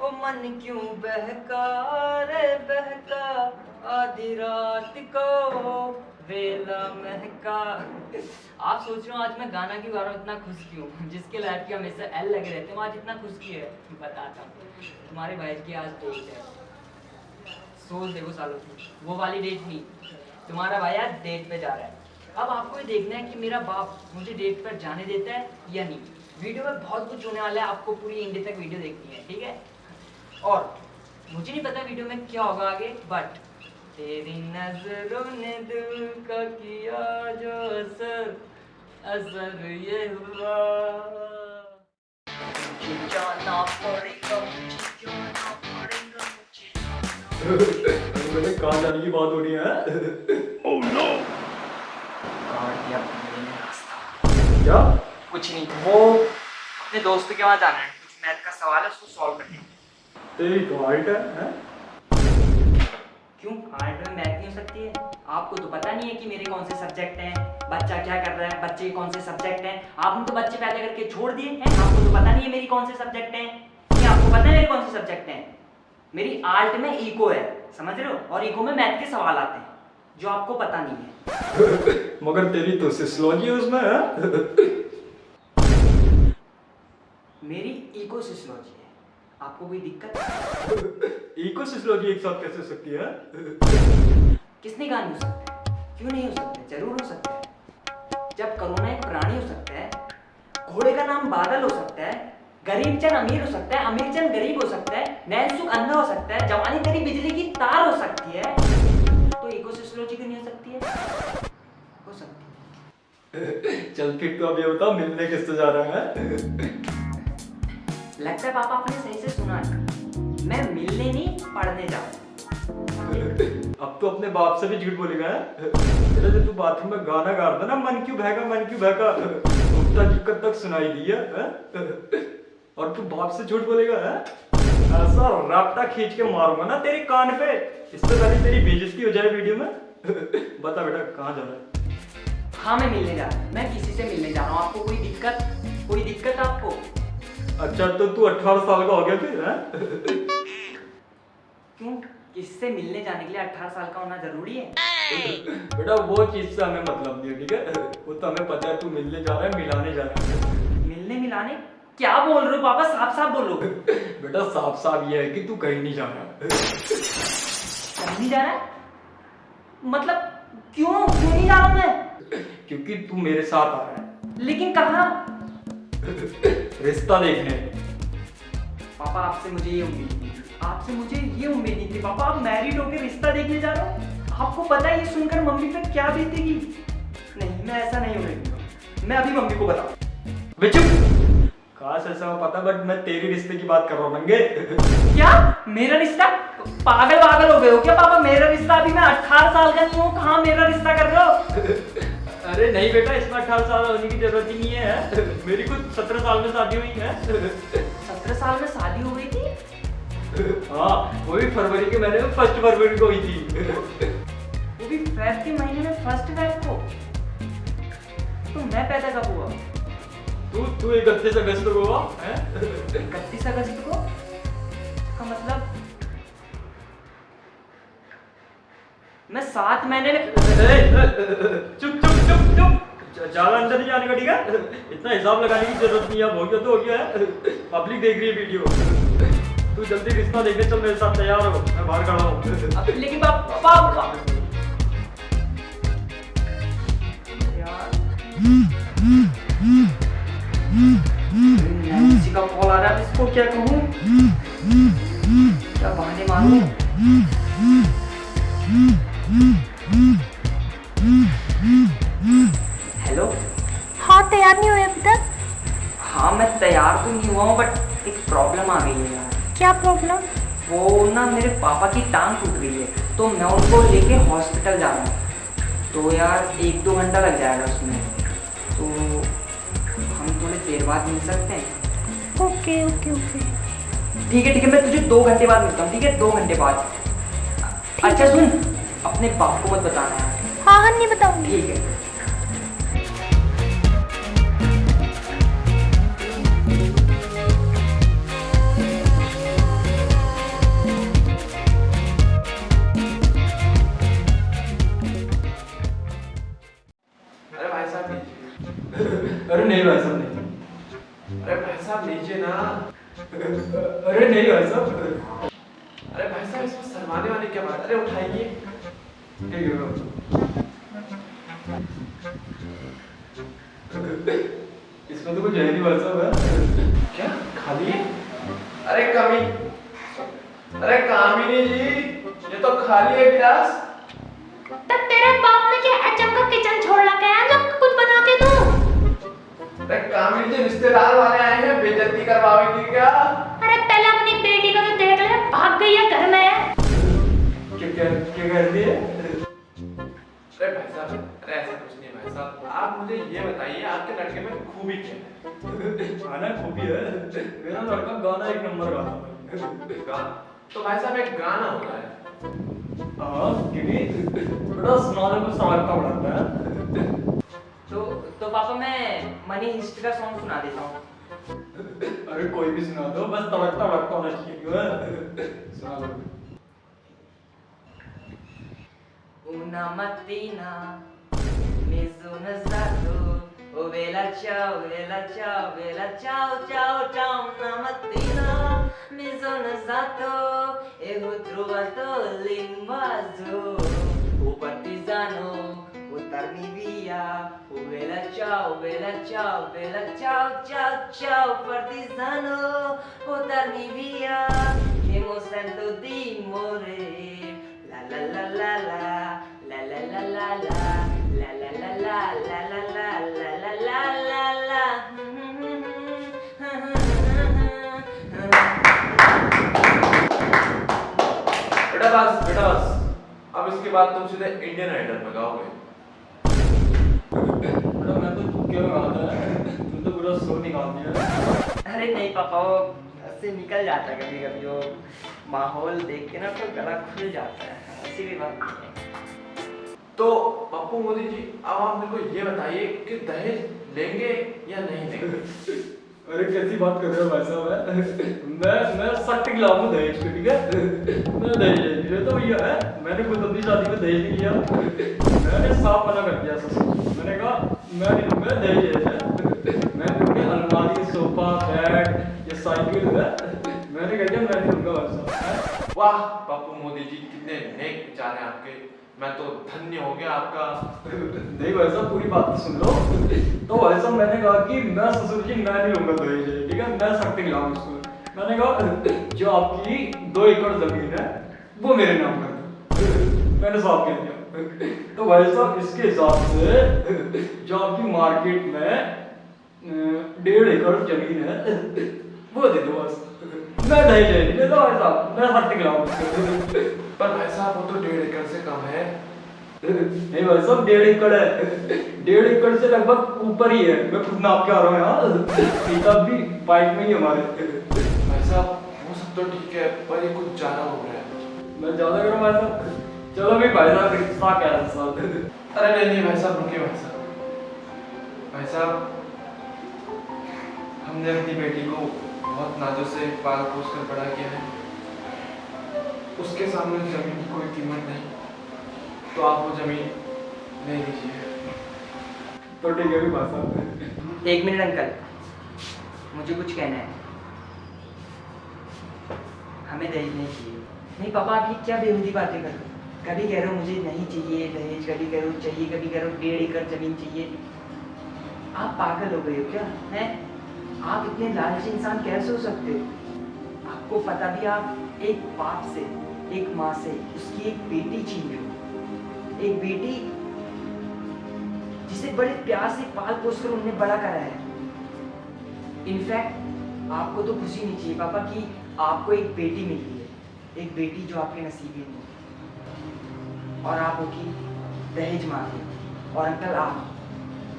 ओ मन क्यों बहका रे बहका, आधी रात को वेला महका। आप सोच रहे हो आज मैं गाना क्यों गा रहा हूँ, इतना खुश क्यों? जिसके लाइफ के हमेशा एल लगे रहते हैं, आज इतना खुश क्यों है बताता हूँ। तुम्हारे भाई की आज डेट है, सोच देखो सालों की, वो वाली डेट नहीं, तुम्हारा भाई आज डेट पे जा रहा है। अब आपको ये देखना है कि मेरा बाप मुझे डेट पर जाने देता है या नहीं। वीडियो में बहुत कुछ होने वाला है, आपको पूरी एंड तक वीडियो देखनी है, ठीक है? और मुझे नहीं पता वीडियो में क्या होगा आगे, बट तेरी नजरों ने दिल का किया जो असर, असर ये हुआ मुझे जाना पड़ेगा, मुझे जाना पड़ेगा, मुझे मैंने कहाँ जाने की बात हो रही है? ओह नो, काट दिया मैंने रास्ता। क्या? कुछ नहीं, वो अपने दोस्त के वहाँ जाना है, कुछ मैथ का सवाल है, उसको सॉल्व करना है। तेरी तो हाइट है? क्यों हार्ड में मैथ नहीं हो सकती है? आपको तो पता नहीं है कि मेरे कौन से सब्जेक्ट हैं, बच्चा क्या कर रहा है, बच्चे कौन से सब्जेक्ट हैं। आपने तो बच्चे पैदा करके छोड़ दिए हैं, आपको तो पता नहीं है मेरी कौन से सब्जेक्ट हैं। नहीं, आपको पता है मेरे कौन से सब्जेक्ट हैं? मेरी आर्ट में इको है, समझ रहे हो? और इको में मैथ के सवाल आते हैं जो आपको पता नहीं है। मगर तेरी तो सोशियोलॉजी है उसमें है? मेरी इको सोशियोलॉजी है, आपको कोई दिक्कत? इको सोशियोलॉजी एक साथ कैसे हो सकती है? किसने कहा नहीं हो सकता? क्यों नहीं हो सकता? जरूर हो सकता है। जब कोरोना एक प्राणी हो सकता है, घोड़े का नाम बादल हो सकता है, गरीब चंद अमीर हो सकता है, अमीर चंद गरीब हो सकता है, नैन सुख अंधा हो सकता है, जवानी तेरी बिजली की तार हो सकती है, तो इको सोशियोलॉजी क्यों नहीं हो सकती है? हो सकती है। चल फिर तो अब ये बता, मिलने किससे जा रहा है? लगता है पापा आपने सही से सुना नहीं, मैं मिलने नहीं पढ़ने जा रहा हूं। अब तो अपने बाप से भी झूठ बोलेगा है? बेटा जब तू बाथरूम में गाना गा रहा था ना, मन क्यों बहका उतना दिक्कत तक सुनाई दी है? और तू बाप से झूठ बोलेगा है? ऐसा रापटा खींच के मारूंगा ना तेरे कान पे, इससे पहले तेरी बेइज्जती हो जाए वीडियो में। बता बेटा कहाँ जा रहा है? हाँ मैं मिलने जा रहा हूँ, मैं किसी से मिलने जा रहा हूँ। आपको कोई दिक्कत? कोई दिक्कत आपको? अच्छा तो तू 18 साल का हो गया फिर है? क्यों, किससे मिलने जाने के लिए 18 साल का होना जरूरी है? बेटा वो चीज से हमें मतलब नहीं है, ठीक है? वो तो हमें पता है तू मिलने जा रहा है, मिलाने जा रहा है। मिलने मिलाने क्या बोल रहे हो पापा? साफ साफ बोलो। बेटा साफ साफ ये है कि तू कहीं नहीं जा रहा। कहीं नहीं जा रहा है? मतलब क्यों क्यों नहीं जा रहा हूं मैं? क्योंकि तू मेरे साथ आ रहा है। लेकिन कहाँ? रिश्ता देखने। पापा आपसे मुझे ये उम्मीद नहीं थी, आपसे मुझे ये उम्मीद नहीं थी पापा। आप मैरिड होकर रिश्ता देखने जा रहे हो? आपको पता है ये सुनकर मम्मी पे क्या बीतेगी? नहीं, मैं ऐसा नहीं होने दूंगा। मैं अभी मम्मी को बताऊं। वे चुप। काश ऐसा हो पता, बट मैं तेरे रिश्ते की बात कर रहा हूँ नंगे। क्या मेरा रिश्ता? पागल पागल हो गए हो क्या पापा? मेरा रिश्ता, अभी मैं 18 साल का नहीं हूँ, कहाँ मेरा रिश्ता कर रहे हो? अरे नहीं बेटा, इसमें 18 साल होने की जरूरत ही नहीं है। मेरी खुद 17 साल में शादी हुई है। 17 साल में शादी हो गई थी? हाँ, वो भी फरवरी के महीने में 1 फरवरी को हुई थी। वो भी फेब के महीने में 1 फेब को? तो मैं पैदा कब हुआ? तू 31 अगस्त को हुआ है? 31 अगस्त को? का मतलब मैं 7 महीने में। चुप चुप चुप चुप, ज्यादा अंदर नहीं जाने का, ठीक है? इतना हिसाब लगाने की जरूरत नहीं है, हो गया तो हो गया है। पब्लिक देख रही है वीडियो। तू जल्दी रिश्ता देखने चल, मेरे साथ तैयार हो, मैं बाहर खड़ा हूँ। लेकिन पापा यार, किसी का कॉल आ रहा है, इसको क्या कहूँ, क्या बहाने मारूं? हेलो। हाँ तैयार नहीं हुए अभी तक? हाँ मैं तैयार तो नहीं हुआ हूँ, बट एक प्रॉब्लम आ गई है यार। क्या प्रॉब्लम? वो ना मेरे पापा की टांग टूट गई है, तो मैं उनको लेके हॉस्पिटल जा रहा हूँ। तो यार 1-2 घंटा लग जाएगा उसमें, तो हम थोड़ी देर बाद मिल सकते हैं? ओके ओके ओके ठीक है, मैं तुझे 2 घंटे बाद मिलता हूँ, ठीक है? 2 घंटे बाद। अच्छा सुन, अपने बाप को मत बताना है। हाँ हाँ नहीं बताऊंगी। ठीक है। अरे नहीं भाई साहब। अरे भाई साहब इसमें शर्माने वाली क्या बात? अरे उठाइए। ठीक है। इसमें तो कुछ है नहीं भाई साहब है। क्या खाली है? अरे कमी, अरे कामिनी जी, ये तो खाली है गिलास। तब तेरे बाप ने क्या एचएम का किचन छोड़ रखा है जो कुछ बना के दूं? अरे कामिनी जी, रिश्तेदार वाले आए हैं, बेइज्जती करवाओगी क्या? अरे पहले अपनी बेटी को तो देख ले, भाग गई है घर में। क्या कर दिए? अरे भाई साहब, अरे ऐसा कुछ नहीं भाई साहब, आप मुझे ये बताइए आपके लड़के में खूबी क्या है? गाना खूबी है, मेरा लड़का गाना एक नंबर गाता है। गाना? तो भाई साहब एक गाना होता है। हाँ क्योंकि बड़ा सुनाने को सड़कता बढ़ाता है। तो पापा मैं मनी हिस्ट का सॉन्ग सुना देता हूँ। अरे कोई भी सुना दो, बस तड़कता भड़कता होना चाहिए। क्यों है? सुना दो। Una mattina mi sono alzato, oh vela ciao, vela ciao, vela ciao, ciao, ciao. Una mattina mi sono alzato e ho trovato l'invaso, oh partigiano, buttarmi via, oh vela ciao, vela ciao, vela ciao, ciao, ciao, partigiano, buttarmi via, che mo sento di morire. La la la la la la la la la la la la la la la la la la la la. बेटा बस, अब इसके बाद तुम सीधे Indian idol में गाओगे। बड़ा मैं तो तुक्के में गाता है, तुम तो पूरा शो निकाल दिया। अरे नहीं पापा, वो ऐसे निकल जाता है कभी कभी, वो माहौल देख के ना तो गला खुल जाता है, ऐसी भी बात नहीं है। तो पप्पू मोदी जी, अब आप मेरे को ये बताइए कि दहेज लेंगे या नहीं लेंगे? अरे कैसी बात कर रहे हो भाई साहब? मैं सख्त खिलाफ हूँ दहेज के, ठीक है? मैं दहेज नहीं लेता भैया है, मैंने खुद अपनी शादी में दहेज नहीं लिया। मैंने साफ मना कर दिया ससुर, मैंने कहा मैं नहीं लूंगा दहेज है। मैं लूंगी अलमारी, सोफा, बेड, ये साइकिल है, मैंने कह दिया मैं नहीं लूंगा भाई साहब। वाह पप्पू मोदी जी, कितने नेक विचार हैं आपके, मैं तो धन्य हो गया आपका। नहीं भाई साहब, पूरी बात तो सुन लो। तो भाई साहब मैंने कहा कि मैं ससुर जी मैं नहीं लूंगा दहेज, ठीक है? मैं सख्त खिलाफ उसको। मैंने कहा जो आपकी 2 एकड़ जमीन है वो मेरे नाम कर दो, मैंने साफ कह दिया। तो भाई साहब इसके हिसाब से जो आपकी मार्केट में 1.5 एकड़ जमीन है वो दे दो बस। मैं दहेज नहीं लेता भाई साहब, मैं सख्त खिलाफ उसको। पर भाई साहब वो तो 1.5 एकड़ से कम है। नहीं भाई साहब 1.5 एकड़ है, 1.5 एकड़ से लगभग ऊपर ही है, मैं खुद नाप के आ रहा हूँ यहाँ, किताब भी बाइक में ही हमारे। भाई साहब वो सब तो ठीक है, पर ये कुछ ज्यादा हो रहा है। मैं ज्यादा करूँ भाई साहब? चलो भी भाई साहब रिश्ता क्या है साहब? अरे नहीं नहीं भाई साहब, रुकिए भाई साहब। भाई साहब हमने अपनी बेटी को बहुत नाजुक से पाल पोस कर बड़ा किया है, उसके सामने जमीन की कोई कीमत नहीं, तो आप वो जमीन ले लीजिए। तो ठीक है भी भाई साहब। 1 मिनट अंकल, मुझे कुछ कहना है। हमें दहेज नहीं चाहिए। नहीं पापा, आप ये क्या बेहूदी बातें कर रहे हो? कभी कह रहे हो मुझे नहीं चाहिए दहेज, कभी कह रहे हो चाहिए, कभी कह रहे हो 1.5 एकड़ जमीन चाहिए। आप पागल हो गए हो क्या? हैं? आप इतने लालची इंसान कैसे हो सकते हो? आपको पता भी, आप एक बाप से, एक माँ से उसकी एक बेटी छीन रहे हो, एक बेटी जिसे बड़े प्यार से पाल पोस कर उन्हें बड़ा करा है। इनफैक्ट आपको तो खुशी नहीं चाहिए पापा कि आपको एक बेटी मिली है, एक बेटी जो आपके नसीब में नहीं, और आप हो कि दहेज मांगे। और अंकल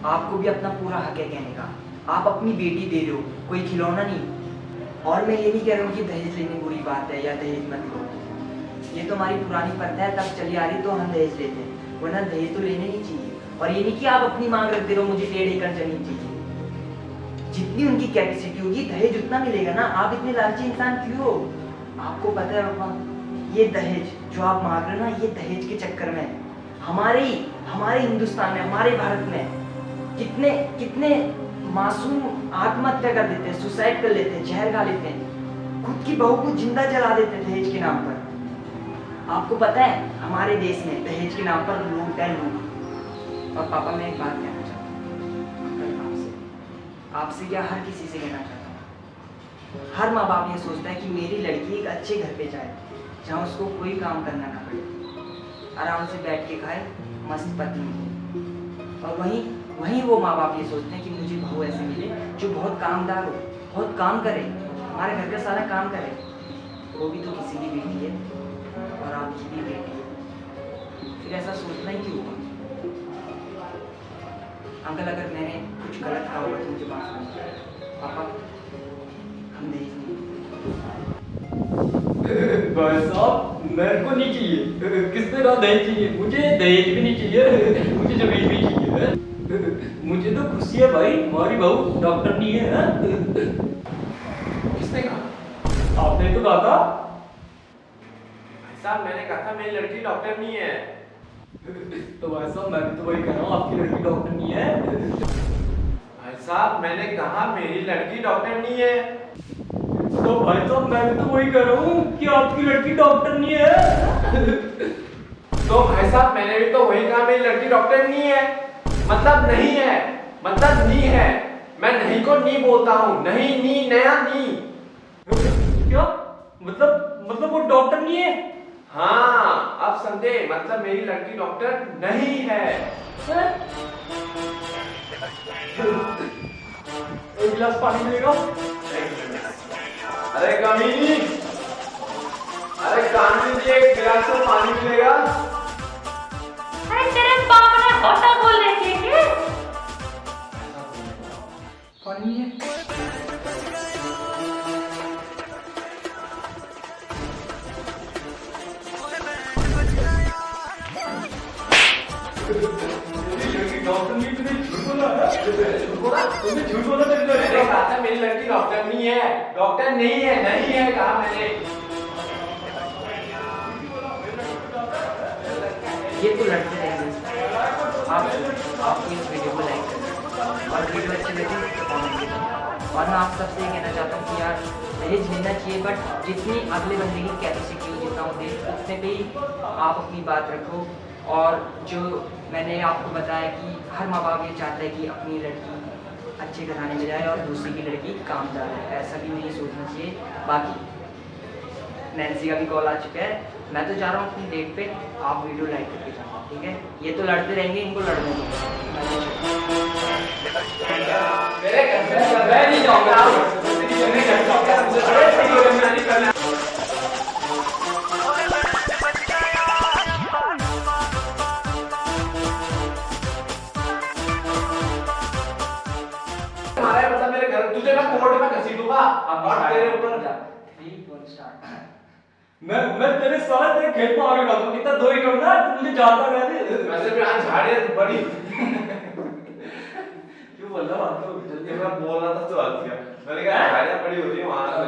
आपको भी अपना पूरा हक है कहने का, आप अपनी बेटी दे रहे हो, कोई खिलौना नहीं। और मैं ये नहीं कह रहा हूँ कि दहेज लेनी बुरी बात है या दहेज मत लो, ये तो हमारी पुरानी प्रथा है, तब चली आ रही तो हम दहेज लेते हैं, वरना दहेज तो लेने नहीं चाहिए। और ये नहीं कि आप अपनी मांग रखते रहो मुझे 1.5 एकड़ जमीन चाहिए, जितनी उनकी कैपेसिटी होगी दहेज उतना मिलेगा ना। आप इतने लालची इंसान क्यों हो? आपको पता है पापा, ये दहेज जो आप मांग रहे हो ना, ये दहेज के चक्कर में हमारे हिंदुस्तान में, हमारे भारत में कितने कितने मासूम आत्महत्या कर देते हैं, सुसाइड कर लेते हैं, जहर खा लेते हैं। खुद की बहू को जिंदा जला देते दहेज के नाम पर। आपको पता है हमारे देश में दहेज के नाम पर लूट है लूट। और पापा मैं एक बात कहना चाहता हूँ अंकल, आपसे क्या हर किसी से कहना चाहता हूँ, हर माँ बाप ये सोचता है कि मेरी लड़की एक अच्छे घर पे जाए जहाँ उसको कोई काम करना ना पड़े, आराम से बैठ के खाए, मस्त पत्नी मिले। और वहीं वो माँ बाप ये सोचते हैं कि मुझे बहू ऐसे मिले जो बहुत कामदार हो, बहुत काम करे, हमारे घर का सारा काम करे। वो भी तो किसी की बेटी है और आपकी भी बेटी है, फिर ऐसा सोचना ही क्यों हुआ? अंकल अगर मैंने कुछ गलत कहा होगा तो मुझे माफ करना। पापा हम दहेज नहीं। भाई साहब मेरे को नहीं चाहिए, किसने कहा दहेज चाहिए? मुझे दहेज भी नहीं चाहिए, मुझे जमीन भी चाहिए। मुझे तो खुशी है भाई, हमारी बहू डॉक्टर नहीं है। किसने कहा? आपने तो कहा था। भाई साहब मैंने कहा था मेरी लड़की डॉक्टर नहीं है। तो भाई साहब मैं भी तो वही कह रहा हूँ, आपकी लड़की डॉक्टर नहीं है। भाई साहब मैंने कहा मेरी लड़की डॉक्टर नहीं है। तो भाई साहब मैं भी तो वही कह रहा हूँ कि आपकी लड़की डॉक्टर नहीं है। तो भाई साहब मैंने भी तो वही कहा मेरी लड़की डॉक्टर नहीं है। मतलब नहीं है, मतलब नी है। मैं नहीं को नी बोलता हूँ, नहीं नी नया नी। क्या मतलब वो डॉक्टर नहीं है? हाँ अब समझे, मतलब मेरी लड़की डॉक्टर नहीं है। एक गिलास पानी मिलेगा? अरे कमीनी, अरे कानून जी एक गिलास में पानी मिलेगा? अरे तेरे बाप ने होता बोल रहे थे क्या? पानी है? डॉक्टर नहीं, तुमने झूठ बोला है? तुमने झूठ बोला था। मैंने कहा था मेरी लड़की डॉक्टर नहीं है, डॉक्टर नहीं है, नहीं है कहा मैंने। ये तो लड़ते रहेंगे। आप इस वीडियो को लाइक करें और वीडियो अच्छी लगी तो कमेंट करें। और मैं आप सबसे ये कहना चाहता हूँ कि यार दहेज लेना चाहिए, बट जितनी अगले बंदे की कैपेसिटी हो, जितना वो दे उतने पे ही आप अपनी बात रखो। और जो मैंने आपको बताया कि हर माँ बाप ये चाहता है कि अपनी लड़की अच्छे घराने में जाए और दूसरी की लड़की कामदार है, ऐसा भी नहीं सोचना चाहिए। बाकी नैन्सी का भी कॉल आ चुका है, मैं तो जा रहा हूँ अपनी डेट पे, आप वीडियो लाइक करके जाना, ठीक है? ये तो लड़ते रहेंगे, इनको लड़ने दो। मेरे घर से मैं नहीं जाऊंगा। मेरे घर से क्या मुझे नहीं करना। हमारे मतलब मेरे घर तुझे मैं कोर्ट में घसीट दूंगा और तेरे ऊपर 3 1 स्टार्ट। मैं तेरे साला तेरे खेत में आगे डालूंगा, कितना दो ही करना, तू मुझे जानता है। वैसे भी आज झाड़ियां बड़ी। क्यों बोल रहा बात तो जल्दी। मैं बोल रहा था तो बात किया, मैंने कहा झाड़ियां बड़ी होती है वहां से